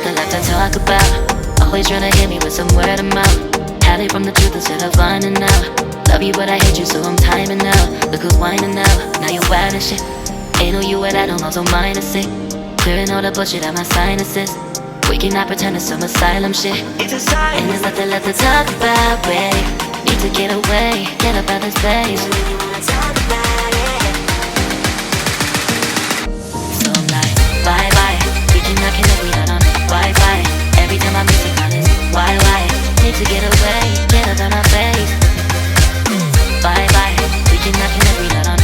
nothing left to talk about. Always trying to hit me with some word of mouth. Hide it from the truth instead of finding out. Love you but I hate you so I'm timing out. Look who's whining now, now you wild and shit. Ain't no you what I don't know, so mine is sick. Clearing all the bullshit out my sinuses. We cannot pretend it's some asylum shit. It's a sign. And there's nothing left to talk about, babe. Need to get away, get up out this place. So I'm like, bye bye. We cannot connect, we not on Wi-Fi. Every time I miss a call it's why? Need to get away, get up out my face. Bye bye. We cannot connect, we not on.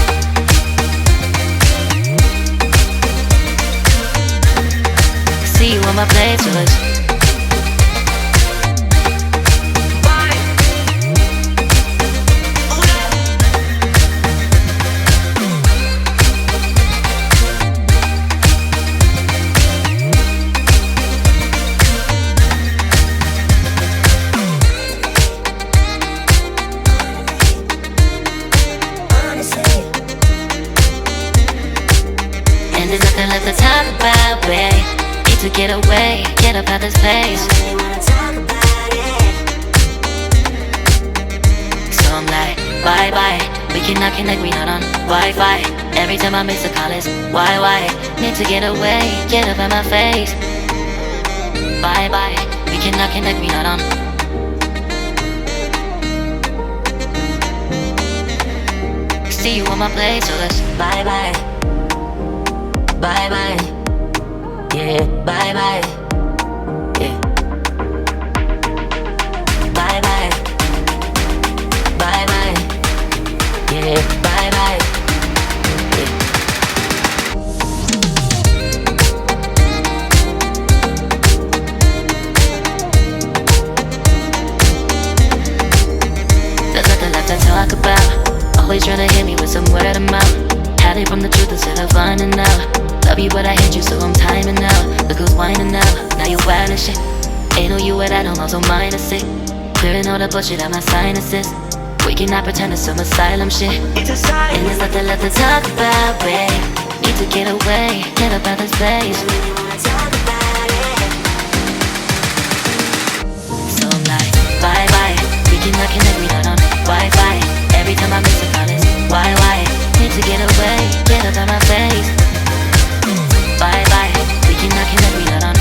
See you on my playlist. And there's nothing left to talk about, babe. Need to get away, get up out this place. So I'm like, bye bye. We cannot connect, we not on Wi-Fi. Every time I miss a call it's why? Need to get away, get up out my face. Bye bye. We cannot connect, we not on. See you on my place, so let's bye bye. Bye bye. Yeah, bye bye. Yeah. Bye bye. Bye bye. Yeah, bye bye. Yeah. There's nothing left to talk about. Always trying to hit me with some word of mouth. Hide it from the truth instead of finding out. Love you but I hate you so I'm timing out. Look who's whining now, now you wild and shit. Ain't no you what I don't know, so mine is sick. Clearing all the bullshit out my sinuses. We cannot pretend it's some asylum shit. It's a sign. And there's nothing left to talk about, babe. Need to get away, get up out this place. So I'm like, bye bye. We cannot connect, we not on Wi-Fi. Every time I miss a call it's why? Need to get away, get up out my face. Bye bye, we cannot connect, we not on.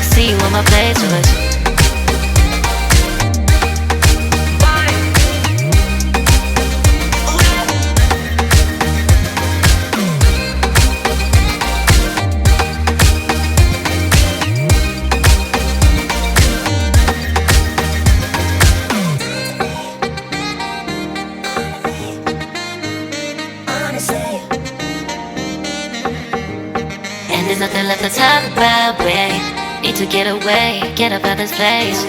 See you on my playlist. And there's nothing left to talk about, babe. Need to get away, get up out this place.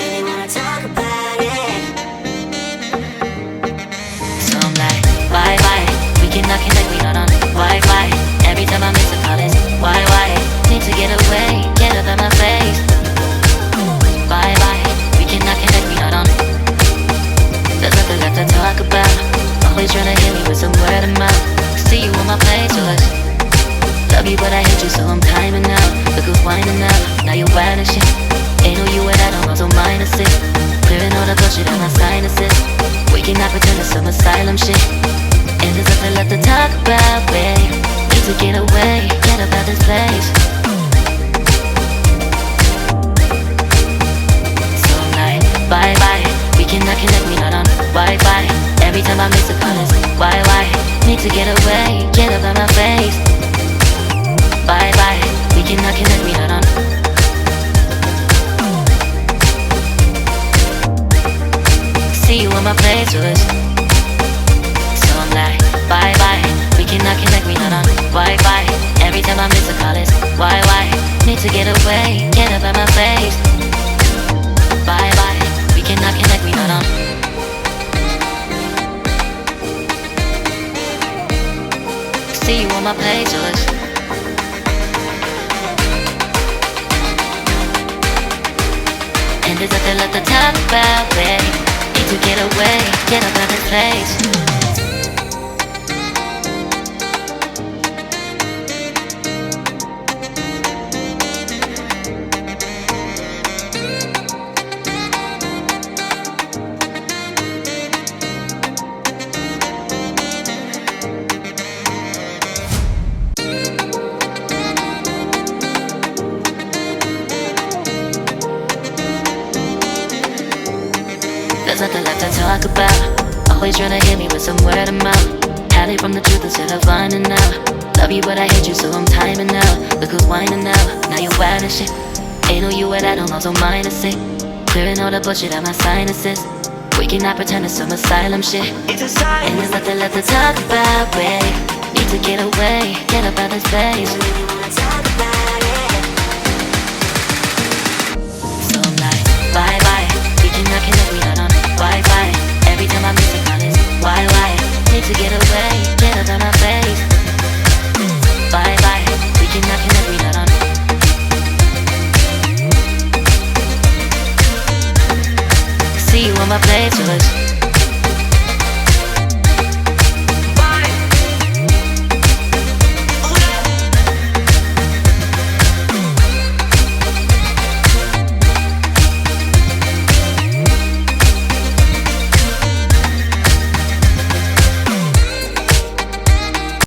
So I'm like, bye bye. We cannot connect, we not on Wi-Fi. Every time I miss a call it's why? Need to get away, get up out my face. Bye bye. We cannot connect, we not on. There's nothing left to talk about. Always trying to hit me with some word of mouth. See you on my playlist. Love you but I hate you so I'm timing out. Look who's whining now, now you wild and shit. Ain't no you what I don't know, so mine is sick. Clearing all the bullshit out my sinuses. We cannot pretend it's some asylum shit. And there's nothing left to talk about, babe. Need to get away, get up out this place. So I'm like, bye bye. We cannot connect, we not on Wi-Fi. Every time I miss a call it's why? Need to get away, get up out my face. Bye bye, we cannot connect, we not on. See you on my playlist. So I'm like, bye bye, we cannot connect, we not on Wi-Fi. Every time I miss a call it's why? Need to get away, get up out my face. Bye bye, we cannot connect, we not on. See you on my playlist. And there's nothing left to talk about, babe. Need to get away, get up out this place. there's nothing left to talk about. Always trying to hit me with some word of mouth. Hide it from the truth instead of finding out. Love you but I hate you so I'm timing out. Look who's whining now, now you're wild and shit. Ain't no you without no also minus it. Clearing all the bullshit out my sinuses. We cannot pretend it's some asylum shit. And there's nothing left to talk about, babe. Need to get away, get up out of space.